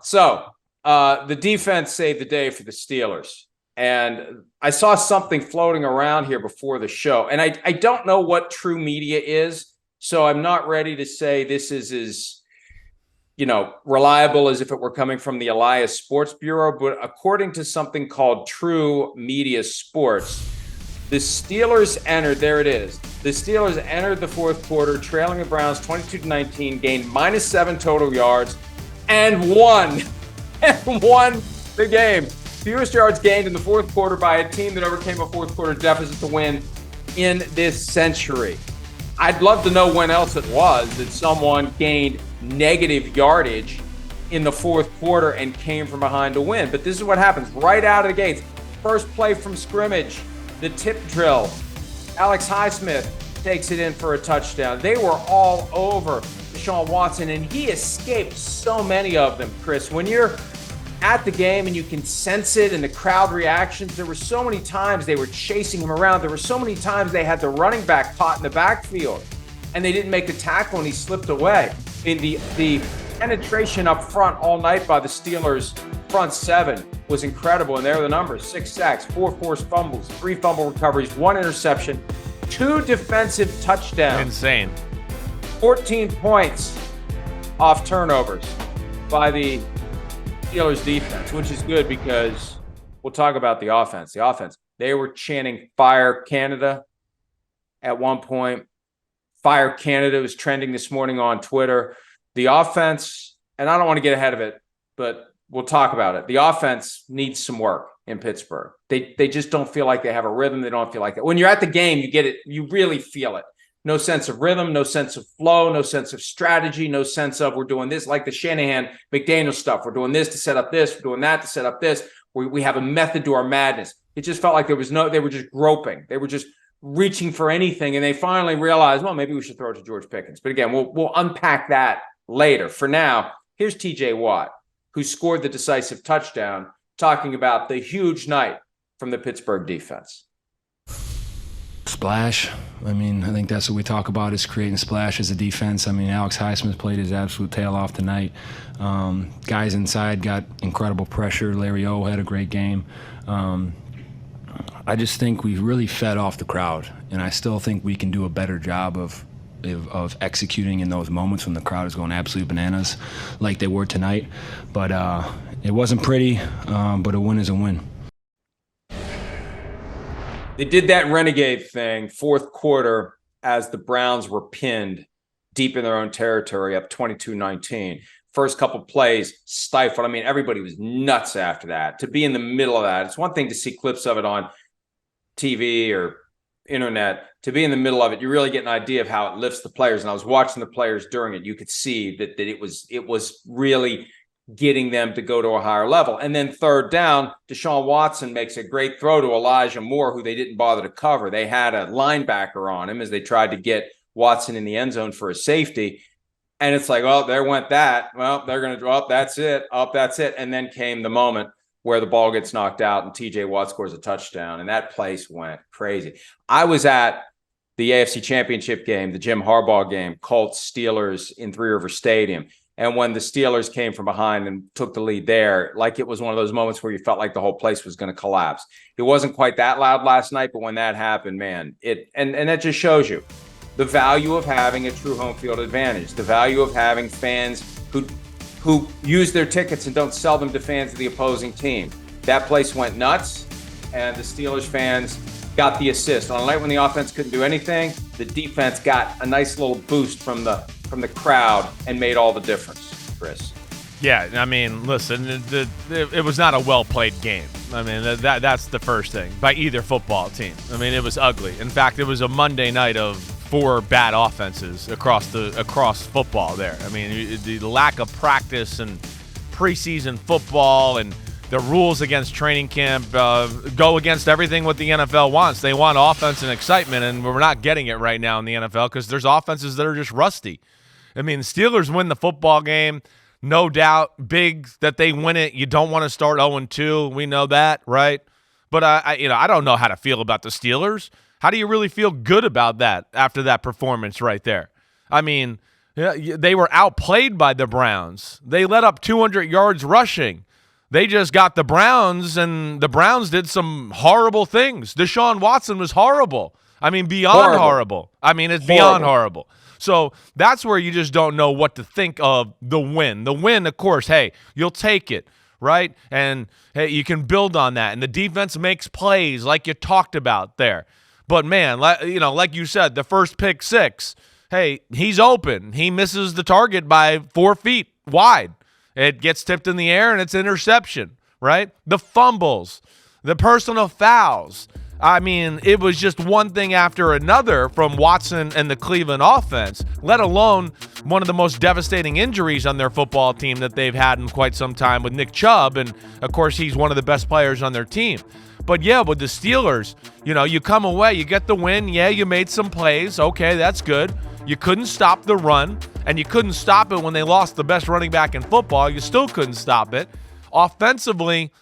So the defense saved the day for the Steelers. And I saw something floating around here before the show. And I don't know what true media is. So I'm not ready to say this is as reliable as if it were coming from the Elias Sports Bureau. But according to something called True Media Sports, the Steelers entered, there it is. The Steelers entered the fourth quarter trailing the Browns 22-19, gained -7 total yards, and won. And won the game. Fewest yards gained in the fourth quarter by a team that overcame a fourth quarter deficit to win in this century. I'd love to know when else it was that someone gained negative yardage in the fourth quarter and came from behind to win. But this is what happens right out of the gates. First play from scrimmage, the tip drill. Alex Highsmith takes it in for a touchdown. They were all over Deshaun Watson, and he escaped so many of them, Chris. When you're at the game and you can sense it in the crowd reactions, there were so many times they were chasing him around. There were so many times they had the running back caught in the backfield and they didn't make the tackle and he slipped away. The penetration up front all night by the Steelers front seven was incredible. And there are the numbers: 6 sacks, 4 forced fumbles, 3 fumble recoveries, 1 interception, 2 defensive touchdowns. Insane. 14 points off turnovers by the Steelers defense, which is good because we'll talk about the offense. The offense, they were chanting "Fire Canada" at one point. Fire Canada was trending this morning on Twitter. The offense, and I don't want to get ahead of it, but we'll talk about it. The offense needs some work in Pittsburgh. They just don't feel like they have a rhythm. They don't feel like that. When you're at the game, you get it. You really feel it. No sense of rhythm, no sense of flow, no sense of strategy, no sense of we're doing this like the Shanahan McDaniel stuff. We're doing this to set up this. We're doing that to set up this. We have a method to our madness. It just felt like they were just groping. They were just reaching for anything. And they finally realized, well, maybe we should throw it to George Pickens. But again, we'll unpack that later. For now, here's TJ Watt, who scored the decisive touchdown, talking about the huge night from the Pittsburgh defense. Splash. I mean, I think that's what we talk about, is creating splash as a defense. I mean, Alex Highsmith played his absolute tail off tonight. Guys inside got incredible pressure. Larry O had a great game. I just think we really fed off the crowd, and I still think we can do a better job of executing in those moments when the crowd is going absolute bananas like they were tonight. But it wasn't pretty, but a win is a win. They did that renegade thing fourth quarter as the Browns were pinned deep in their own territory, up 22-19. First couple plays stifled. I mean, everybody was nuts after that. To be in the middle of that, it's one thing to see clips of it on TV or internet. To be in the middle of it, you really get an idea of how it lifts the players. And I was watching the players during it. You could see that it was really getting them to go to a higher level. And then third down, Deshaun Watson makes a great throw to Elijah Moore, who they didn't bother to cover. They had a linebacker on him as they tried to get Watson in the end zone for a safety. And it's like, oh, there went that. Well, they're going to drop. That's it. Up, that's it. And then came the moment where the ball gets knocked out and TJ Watt scores a touchdown. And that place went crazy. I was at the AFC Championship game, the Jim Harbaugh game, Colts Steelers in Three River Stadium. And when the Steelers came from behind and took the lead there, like it was one of those moments where you felt like the whole place was going to collapse. It wasn't quite that loud last night, but when that happened, man, and that just shows you the value of having a true home field advantage, the value of having fans who use their tickets and don't sell them to fans of the opposing team. That place went nuts, and the Steelers fans got the assist. On a night when the offense couldn't do anything, the defense got a nice little boost from the crowd and made all the difference, Chris. Yeah, I mean, listen, it was not a well-played game. I mean, that's the first thing by either football team. I mean, it was ugly. In fact, it was a Monday night of 4 bad offenses across football there. I mean, the lack of practice and preseason football and the rules against training camp go against everything what the NFL wants. They want offense and excitement, and we're not getting it right now in the NFL because there's offenses that are just rusty. I mean, the Steelers win the football game, no doubt. Big that they win it. You don't want to start 0-2. We know that, right? But I don't know how to feel about the Steelers. How do you really feel good about that after that performance right there? I mean, Yeah, they were outplayed by the Browns. They let up 200 yards rushing. They just got the Browns, and the Browns did some horrible things. Deshaun Watson was horrible. I mean, beyond horrible. I mean, it's beyond horrible. So that's where you just don't know what to think of the win. The win, of course, hey, you'll take it, right? And, hey, you can build on that. And the defense makes plays like you talked about there. But, man, like you said, the first pick six, hey, he's open. He misses the target by 4 feet wide. It gets tipped in the air, and it's interception, right? The fumbles, the personal fouls. I mean, it was just one thing after another from Watson and the Cleveland offense, let alone one of the most devastating injuries on their football team that they've had in quite some time with Nick Chubb. And, of course, he's one of the best players on their team. But, yeah, with the Steelers, you come away, you get the win. Yeah, you made some plays. Okay, that's good. You couldn't stop the run, and you couldn't stop it when they lost the best running back in football. You still couldn't stop it. Offensively,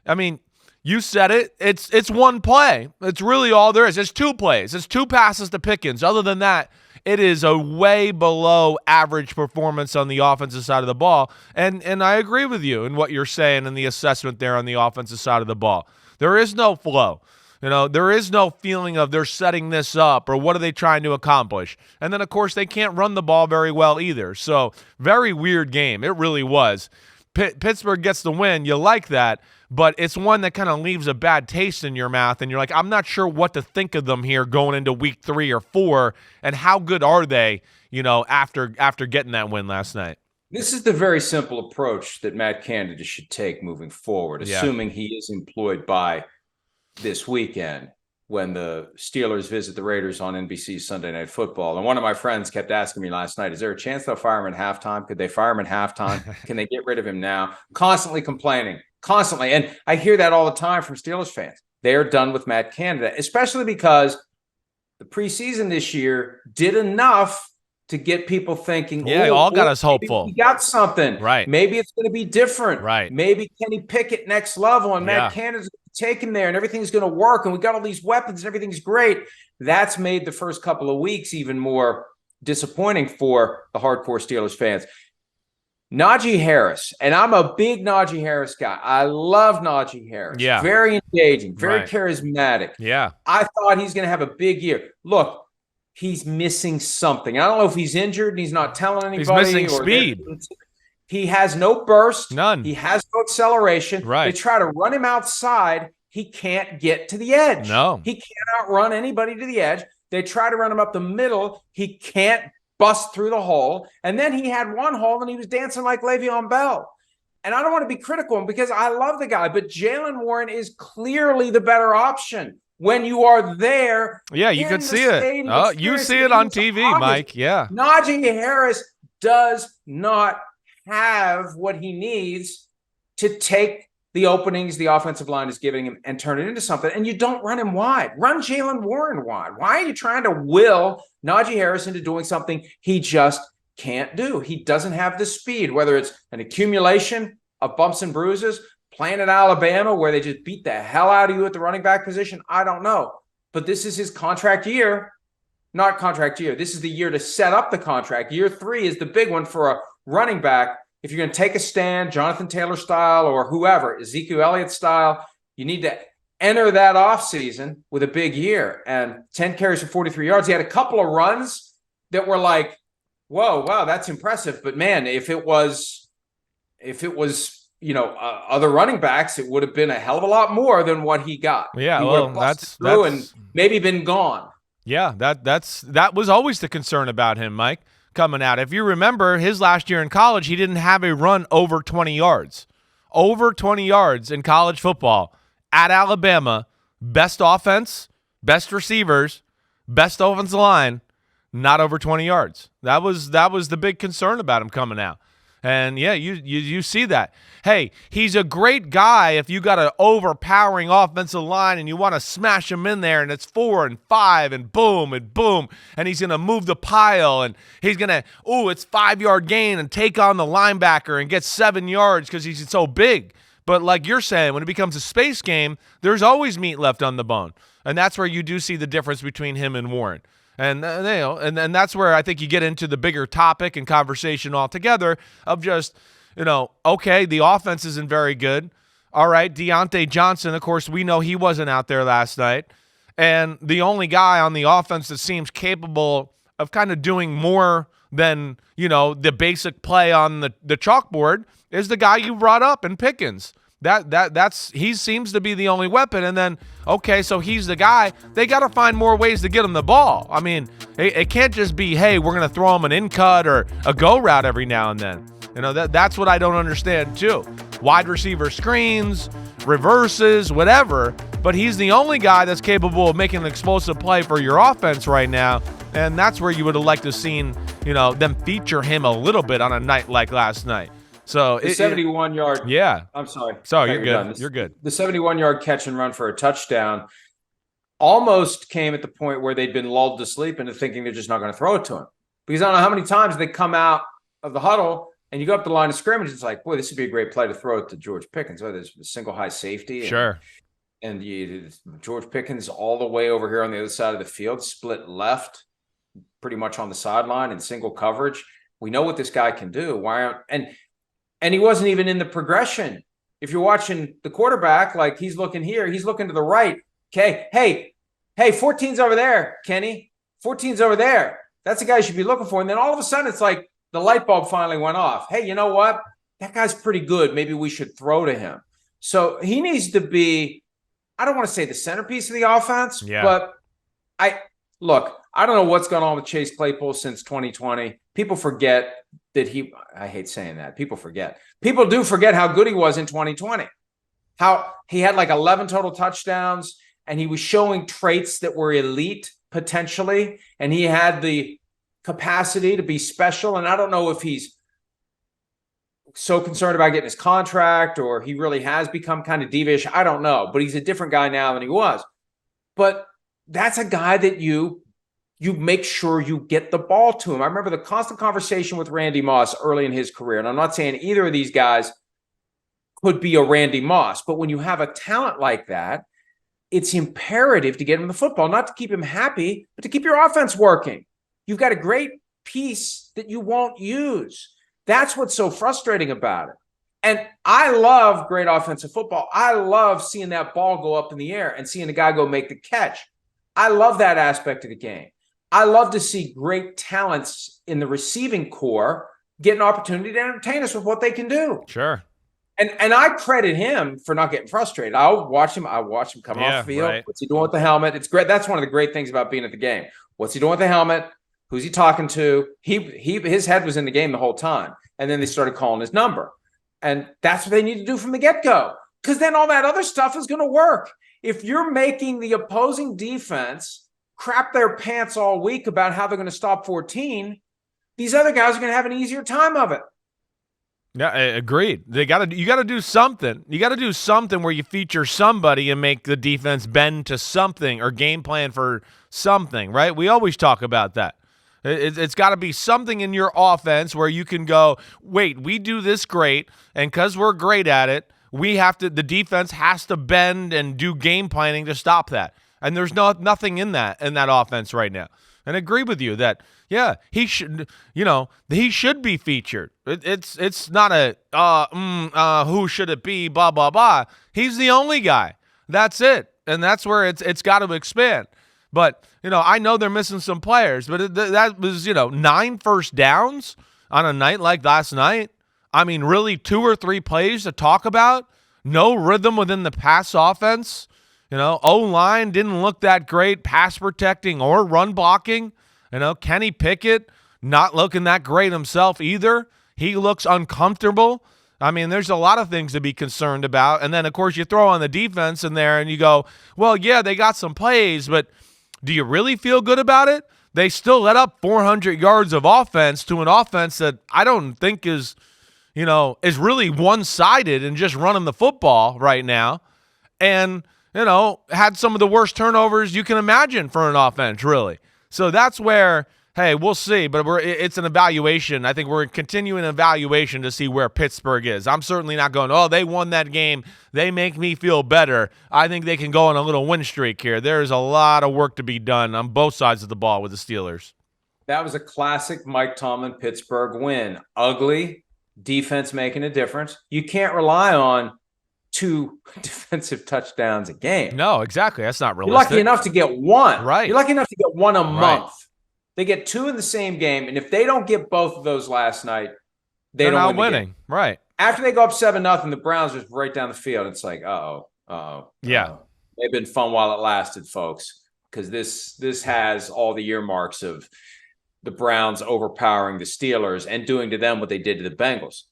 I mean, you said it. It's one play. It's really all there is. It's 2 plays. It's 2 passes to Pickens. Other than that, it is a way below average performance on the offensive side of the ball. And I agree with you in what you're saying in the assessment there on the offensive side of the ball. There is no flow. There is no feeling of they're setting this up or what are they trying to accomplish. And then, of course, they can't run the ball very well either. So, very weird game. It really was. Pittsburgh gets the win. You like that, but it's one that kind of leaves a bad taste in your mouth, and you're like, I'm not sure what to think of them here going into week 3 or 4, and how good are they, after getting that win last night. This is the very simple approach that Matt Canada should take moving forward, assuming he is employed by this weekend when the Steelers visit the Raiders on NBC Sunday Night Football. And one of my friends kept asking me last night, is there a chance they'll fire him at halftime? Could they fire him at halftime? Can they get rid of him now? Constantly complaining, constantly. And I hear that all the time from Steelers fans. They are done with Matt Canada, especially because the preseason this year did enough to get people thinking, yeah, all got us hopeful. We got something. Right. Maybe it's going to be different. Right. Maybe Kenny Pickett next level and Matt Canada's taken there and everything's going to work and we got all these weapons and everything's great. That's made the first couple of weeks even more disappointing for the hardcore Steelers fans. Najee Harris, and I'm a big Najee Harris guy. I love Najee Harris. Yeah. Very engaging, very charismatic. Yeah. I thought he's going to have a big year. Look, he's missing something. I don't know if he's injured and he's not telling anybody. He's missing speed. He has no burst. None. He has no acceleration. Right. They try to run him outside. He can't get to the edge. No. He cannot run anybody to the edge. They try to run him up the middle. He can't bust through the hole. And then he had one hole and he was dancing like Le'Veon Bell. And I don't want to be critical of him because I love the guy, but Jaylen Warren is clearly the better option. When you are there, yeah, you can see it. Oh, you see it on TV, Mike. Yeah. Najee Harris does not have what he needs to take the openings the offensive line is giving him and turn it into something. And you don't run him wide. Run Jaylen Warren wide. Why are you trying to will Najee Harris into doing something he just can't do? He doesn't have the speed, whether it's an accumulation of bumps and bruises, playing at Alabama where they just beat the hell out of you at the running back position. I don't know. But this is his contract year. Not contract year. This is the year to set up the contract. Year 3 is the big one for a running back. If you're going to take a stand, Jonathan Taylor style or whoever, Ezekiel Elliott style, you need to enter that offseason with a big year. And 10 carries for 43 yards. He had a couple of runs that were like, whoa, wow, that's impressive. But man, if it was other running backs, it would have been a hell of a lot more than what he got. Yeah, he well, that's and maybe been gone. Yeah, that was always the concern about him, Mike, coming out. If you remember his last year in college, he didn't have a run over 20 yards. Over 20 yards in college football at Alabama, best offense, best receivers, best offensive line, not over 20 yards. That was the big concern about him coming out. And, yeah, you see that. Hey, he's a great guy if you got an overpowering offensive line and you want to smash him in there and it's 4 and 5 and boom, and he's going to move the pile and he's going to, it's 5-yard gain and take on the linebacker and get 7 yards because he's so big. But like you're saying, when it becomes a space game, there's always meat left on the bone. And that's where you do see the difference between him and Warren. And and that's where I think you get into the bigger topic and conversation altogether of just, okay, the offense isn't very good. All right, Deontay Johnson, of course, we know he wasn't out there last night. And the only guy on the offense that seems capable of kind of doing more than, the basic play on the chalkboard is the guy you brought up in Pickens. He seems to be the only weapon. And then, okay, so he's the guy. They got to find more ways to get him the ball. I mean, it can't just be, hey, we're going to throw him an in cut or a go route every now and then. That's what I don't understand too. Wide receiver screens, reverses, whatever. But he's the only guy that's capable of making an explosive play for your offense right now. And that's where you would have liked to have seen, them feature him a little bit on a night like last night. So the 71-yard. Yeah. I'm sorry. Sorry, you're good. You're good. The 71-yard catch and run for a touchdown almost came at the point where they'd been lulled to sleep into thinking they're just not going to throw it to him. Because I don't know how many times they come out of the huddle and you go up the line of scrimmage. It's like, boy, this would be a great play to throw it to George Pickens. Oh, there's a single high safety. Sure. And George Pickens all the way over here on the other side of the field, split left, pretty much on the sideline in single coverage. We know what this guy can do. And he wasn't even in the progression. If you're watching the quarterback, like he's looking here, he's looking to the right. Okay, hey, 14's over there, Kenny. 14's over there. That's the guy you should be looking for. And then all of a sudden, it's like the light bulb finally went off. Hey, you know what? That guy's pretty good. Maybe we should throw to him. So he needs to be, I don't want to say the centerpiece of the offense, but I don't know what's gone on with Chase Claypool since 2020. People forget that I hate saying that. People forget. People do forget how good he was in 2020. How he had like 11 total touchdowns and he was showing traits that were elite potentially. And he had the capacity to be special. And I don't know if he's so concerned about getting his contract or he really has become kind of divish. I don't know, but he's a different guy now than he was. But that's a guy that you make sure you get the ball to him. I remember the constant conversation with Randy Moss early in his career. And I'm not saying either of these guys could be a Randy Moss, but when you have a talent like that, it's imperative to get him the football, not to keep him happy, but to keep your offense working. You've got a great piece that you won't use. That's what's so frustrating about it. And I love great offensive football. I love seeing that ball go up in the air and seeing the guy go make the catch. I love that aspect of the game. I love to see great talents in the receiving core get an opportunity to entertain us with what they can do. Sure. And I credit him for not getting frustrated. I watch him come off the field. Right. What's he doing with the helmet? It's great. That's one of the great things about being at the game. What's he doing with the helmet? Who's he talking to? His head was in the game the whole time. And then they started calling his number. And that's what they need to do from the get-go. Because then all that other stuff is going to work. If you're making the opposing defense crap their pants all week about how they're going to stop 14, these other guys are going to have an easier time of it. Yeah, agreed. You got to do something. You got to do something where you feature somebody and make the defense bend to something or game plan for something, right? We always talk about that. It's got to be something in your offense where you can go, wait, we do this great, and because we're great at it, the defense has to bend and do game planning to stop that. And there's nothing in that offense right now. And I agree with you that, yeah, he should be featured. It's not who should it be, blah, blah, blah. He's the only guy. That's it. And that's where it's got to expand. But, I know they're missing some players, but that was, 9 first downs on a night like last night. I mean, really 2 or 3 plays to talk about. No rhythm within the pass offense. O-line didn't look that great, pass protecting or run blocking. Kenny Pickett not looking that great himself either. He looks uncomfortable. I mean, there's a lot of things to be concerned about. And then, of course, you throw on the defense in there and you go, well, yeah, they got some plays, but do you really feel good about it? They still let up 400 yards of offense to an offense that I don't think is really one-sided and just running the football right now. And had some of the worst turnovers you can imagine for an offense, really. So that's where Hey, we'll see, but it's an evaluation. I think we're continuing an evaluation to see where Pittsburgh is. I'm certainly not going, oh, they won that game. They make me feel better. I think they can go on a little win streak here. There's a lot of work to be done on both sides of the ball with the Steelers. That was a classic Mike Tomlin Pittsburgh win. Ugly, defense making a difference. You can't rely on 2 defensive touchdowns a game. No, exactly. That's not realistic. You're lucky enough to get 1. Right. You're lucky enough to get 1 a Right. month. They get 2 in the same game, and if they don't get both of those last night, They're don't not win the winning. game. Right. After they go up 7-0, the Browns just right down the field. It's like, Yeah. They've been fun while it lasted, folks, because this has all the earmarks of the Browns overpowering the Steelers and doing to them what they did to the Bengals.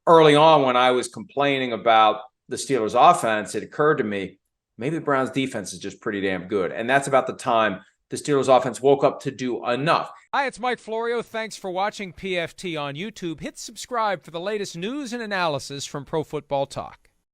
Early on, when I was complaining about the Steelers' offense, it occurred to me, maybe the Browns' defense is just pretty damn good. And that's about the time the Steelers' offense woke up to do enough. Hi, it's Mike Florio. Thanks for watching PFT on YouTube. Hit subscribe for the latest news and analysis from Pro Football Talk.